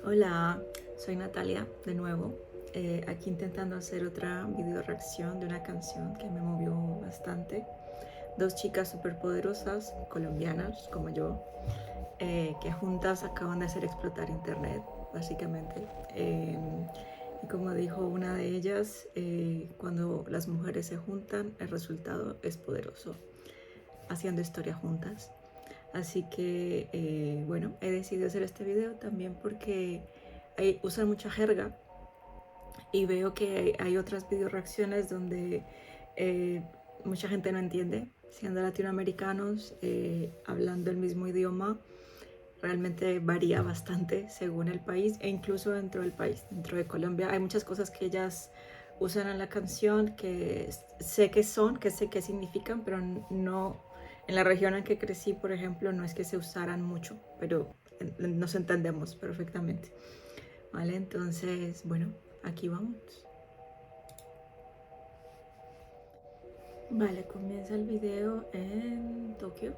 Hola, soy Natalia de nuevo, aquí intentando hacer otra video reacción de una canción que me movió bastante. Dos chicas superpoderosas, colombianas como yo, que juntas acaban de hacer explotar internet, básicamente. Y como dijo una de ellas, cuando las mujeres se juntan, el resultado es poderoso, haciendo historia juntas. Así que, bueno, he decidido hacer este video también porque usan mucha jerga y veo que hay otras video reacciones donde mucha gente no entiende, siendo latinoamericanos, hablando el mismo idioma, realmente varía bastante según el país e incluso dentro del país, dentro de Colombia. Hay muchas cosas que ellas usan en la canción que sé que son, que sé qué significan, pero no, en la región en que crecí, por ejemplo, no es que se usaran mucho, pero nos entendemos perfectamente. ¿Vale? Entonces, bueno, aquí vamos. Vale, comienza el video en Tokio,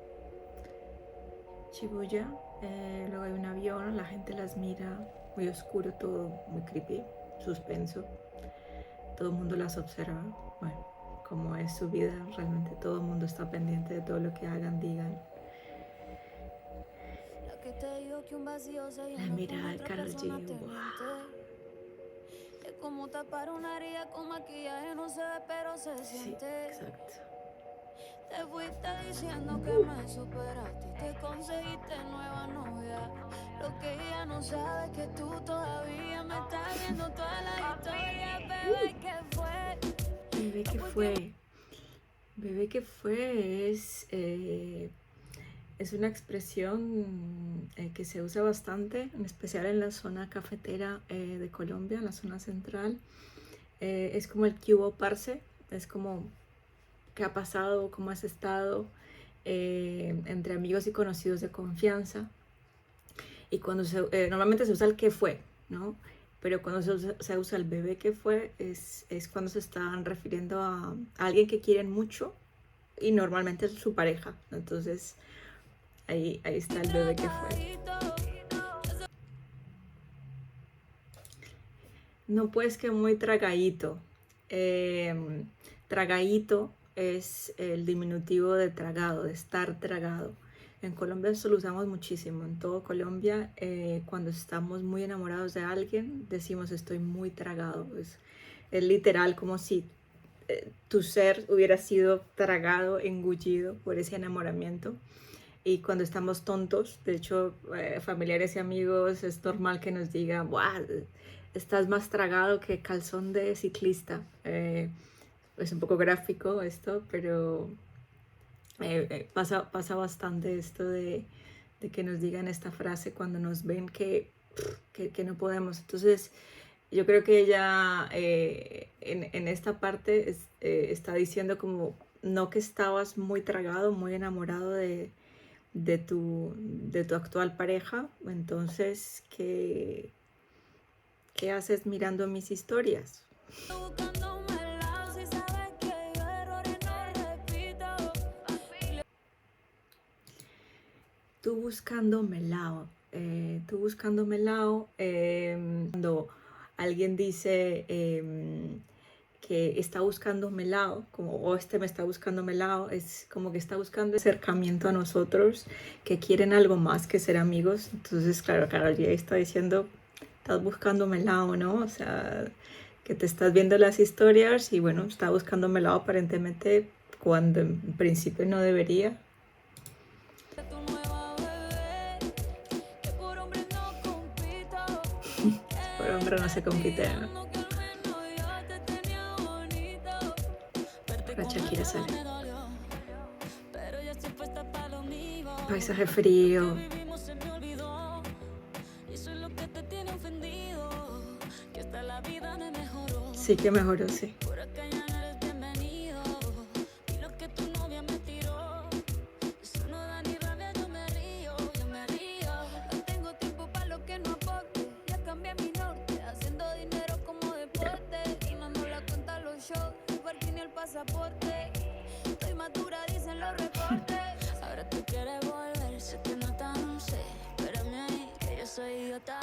Shibuya. Luego hay un avión, la gente las mira, muy oscuro todo, muy creepy, suspenso. Todo el mundo las observa. Bueno, como es su vida, realmente todo el mundo está pendiente de todo lo que hagan, digan. La mirada de Karol G, wow. Es como tapar una herida con maquillaje, no se ve, pero se siente. Sí, exacto. Te fuiste diciendo que me superaste y te conseguiste nueva novia. Lo que ella no sabe es que tú todavía me estás viendo toda la historia. Bebé, ¿qué fue? Bebé, ¿qué fue? Bebé, ¿qué fue? Es una expresión que se usa bastante, en especial en la zona cafetera de Colombia, en la zona central. Es como el que hubo, parce, es como qué ha pasado, cómo has estado, entre amigos y conocidos de confianza. Y cuando normalmente se usa el que fue, ¿no? Pero cuando se usa el bebé que fue, es cuando se están refiriendo a alguien que quieren mucho y normalmente es su pareja. Entonces, ahí está el bebé que fue. No, pues que muy tragadito. Tragadito es el diminutivo de tragado, de estar tragado. En Colombia eso lo usamos muchísimo. En todo Colombia, cuando estamos muy enamorados de alguien, decimos estoy muy tragado. Es literal como si tu ser hubiera sido tragado, engullido por ese enamoramiento. Y cuando estamos tontos, de hecho, familiares y amigos, es normal que nos digan, ¡buah! Estás más tragado que calzón de ciclista. Es un poco gráfico esto, pero pasa bastante esto de que nos digan esta frase cuando nos ven que no podemos. Entonces, yo creo que ella en esta parte está diciendo como, no que estabas muy tragado, muy enamorado de tu actual pareja, entonces, ¿qué haces mirando mis historias? Tú buscando melao, cuando alguien dice que está buscando melao, como o este me está buscando melao, es como que está buscando acercamiento a nosotros, que quieren algo más que ser amigos. Entonces, claro, Karol G está diciendo, estás buscando melao, ¿no? O sea, que te estás viendo las historias y bueno, está buscando melao aparentemente cuando en principio no debería. Por hombre no se compite, ¿no? La Shakira sale. Paisaje frío. Sí que mejoró, sí. Estoy madura, dicen los reportes. Ahora tú quieres volver, sé que no tan sé. Espérame ahí, que yo soy idiota.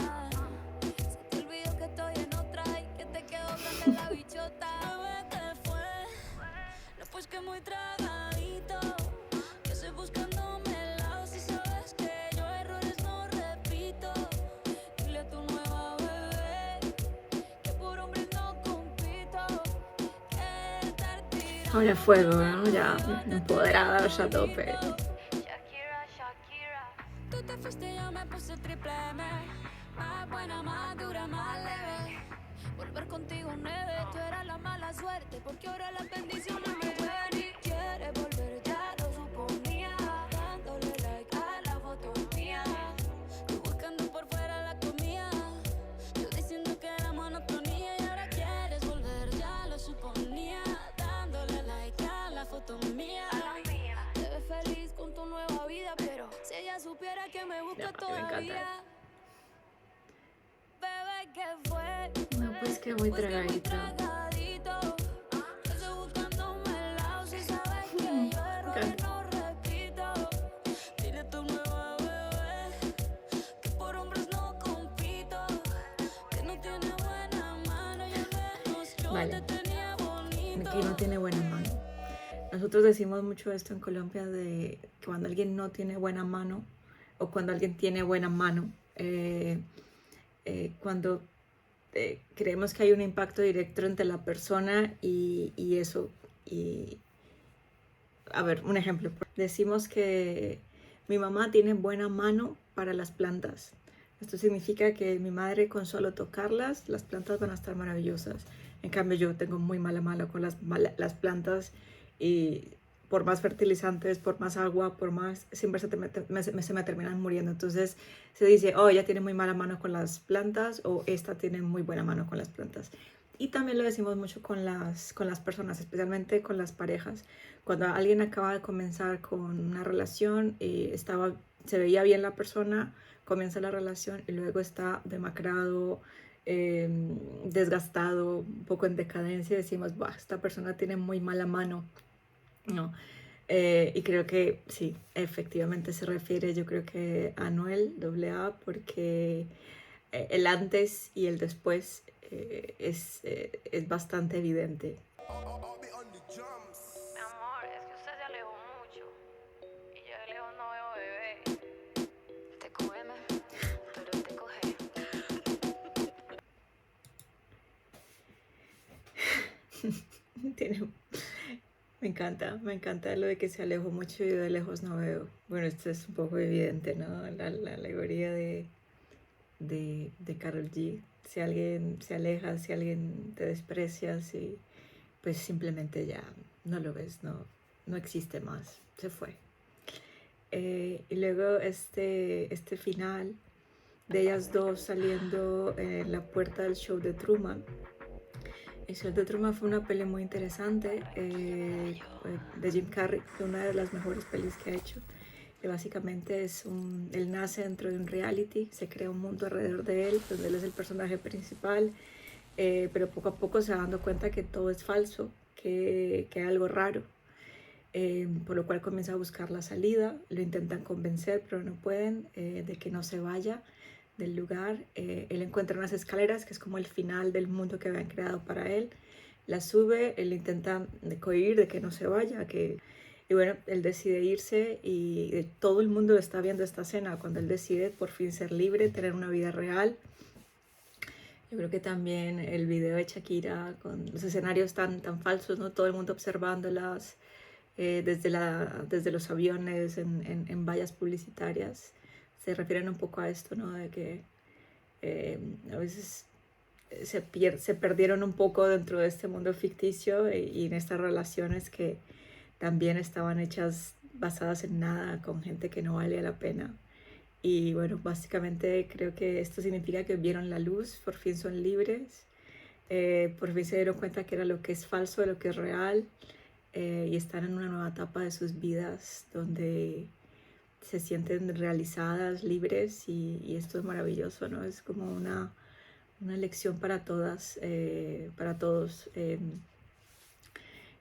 Ahora fuego, ¿no? Ya empoderada, ya a tope. Shakira, Shakira. Tú te fuiste, yo me puse triple M. Más buena, más dura, más leve. Volver contigo nueve, tú eras la mala suerte, porque ahora las bendiciones me ven y quieres volver, ya lo suponía. Dándole like a la foto mía, tú buscando por fuera la comida, yo diciendo que era monotonía y ahora quieres volver, ya lo suponía. Dándole like a la foto mía, te ves feliz con tu nueva vida, pero si ella supiera que me busca No, me encanta. todavía. Bebé, ¿qué fue? No, pues que muy Pues que muy tragadita. tragadito. Estoy buscándome el lado. Si sabes que yo errores no repito. Dile a tu nueva bebé que por hombres no compito. Que no tiene buena mano y al menos yo Vale. te tenía bonito. Aquí no tiene buena mano. Nosotros decimos mucho esto en Colombia de que cuando alguien no tiene buena mano o cuando alguien tiene buena mano, cuando creemos que hay un impacto directo entre la persona y eso. Y, a ver, un ejemplo. Decimos que mi mamá tiene buena mano para las plantas. Esto significa que mi madre con solo tocarlas, las plantas van a estar maravillosas. En cambio yo tengo muy mala mano con las plantas y por más fertilizantes, por más agua, por más, siempre se me terminan muriendo. Entonces se dice, oh, ella tiene muy mala mano con las plantas o esta tiene muy buena mano con las plantas. Y también lo decimos mucho con las personas, especialmente con las parejas. Cuando alguien acaba de comenzar con una relación y se veía bien la persona, comienza la relación y luego está demacrado, desgastado, un poco en decadencia, decimos, bah, esta persona tiene muy mala mano, ¿no? Y creo que sí, efectivamente se refiere, yo creo que a Anuel AA, porque el antes y el después es bastante evidente. Mi amor, es que usted se alejó mucho y yo de lejos no veo bebé. Te cógeme, pero te coge. Me encanta lo de que se alejó mucho y yo de lejos no veo. Bueno, esto es un poco evidente, ¿no? La alegoría de Karol G. Si alguien se aleja, si alguien te desprecia, pues simplemente ya no lo ves, no existe más, se fue. Y luego este final de ellas dos saliendo en la puerta del show de Truman. El show de Truman fue una peli muy interesante de Jim Carrey, una de las mejores pelis que ha hecho. Que básicamente él nace dentro de un reality, se crea un mundo alrededor de él, donde él es el personaje principal, pero poco a poco se va dando cuenta que todo es falso, que hay algo raro, por lo cual comienza a buscar la salida, lo intentan convencer, pero no pueden, de que no se vaya del lugar. Él encuentra unas escaleras, que es como el final del mundo que habían creado para él, la sube, él intenta cohibir de que no se vaya, y bueno, él decide irse y todo el mundo está viendo esta escena cuando él decide por fin ser libre, tener una vida real. Yo creo que también el video de Shakira con los escenarios tan falsos, ¿no? Todo el mundo observándolas desde los aviones, en vallas publicitarias, se refieren un poco a esto, ¿no? De que a veces se perdieron un poco dentro de este mundo ficticio y en estas relaciones que también estaban hechas basadas en nada, con gente que no valía la pena. Y bueno, básicamente creo que esto significa que vieron la luz, por fin son libres, por fin se dieron cuenta que era lo que es falso, de lo que es real, y están en una nueva etapa de sus vidas donde se sienten realizadas, libres, y esto es maravilloso, ¿no? Es como una lección para todas, para todos.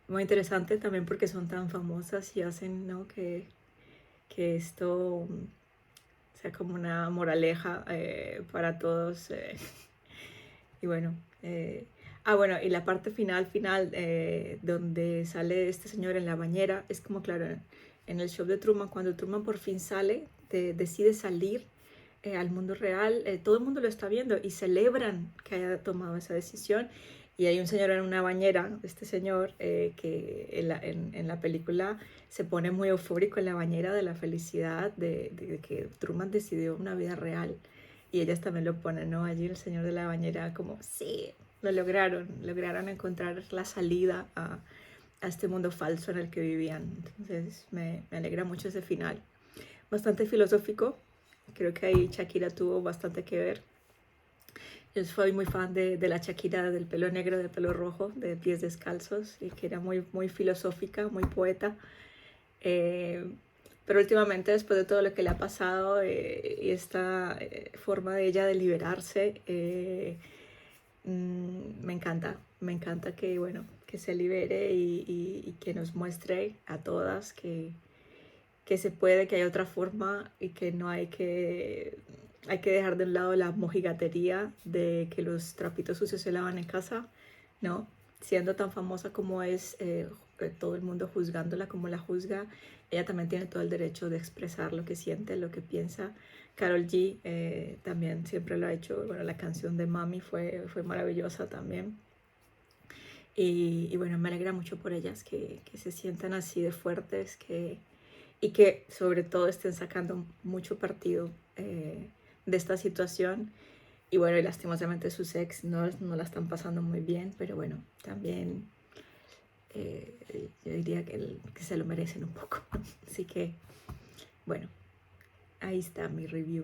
Muy interesante también porque son tan famosas y hacen, ¿no? que esto sea como una moraleja para todos. Y bueno, bueno, y la parte final, donde sale este señor en la bañera, es como, claro, en el show de Truman, cuando Truman por fin decide salir al mundo real, todo el mundo lo está viendo y celebran que haya tomado esa decisión. Y hay un señor en una bañera, este señor, que en la película se pone muy eufórico en la bañera de la felicidad de que Truman decidió una vida real. Y ellas también lo ponen, ¿no? Allí el señor de la bañera como, sí, lo lograron encontrar la salida a este mundo falso en el que vivían. Entonces me alegra mucho ese final. Bastante filosófico, creo que ahí Shakira tuvo bastante que ver. Yo soy muy fan de la Shakira del pelo negro, de pelo rojo, de pies descalzos, y que era muy filosófica, muy poeta. Eh, pero últimamente, después de todo lo que le ha pasado y esta forma de ella de liberarse, me encanta que, bueno, que se libere y que nos muestre a todas que se puede, que hay otra forma y que no hay que dejar de un lado la mojigatería de que los trapitos sucios se lavan en casa, ¿no? Siendo tan famosa como es, todo el mundo juzgándola como la juzga, ella también tiene todo el derecho de expresar lo que siente, lo que piensa. Karol G también siempre lo ha hecho. Bueno, la canción de Mami fue maravillosa también. Y bueno, me alegra mucho por ellas que se sientan así de fuertes, y que sobre todo estén sacando mucho partido de esta situación. Y bueno, y lastimosamente sus ex no la están pasando muy bien, pero bueno, también yo diría que se lo merecen un poco. Así que, bueno, ahí está mi review.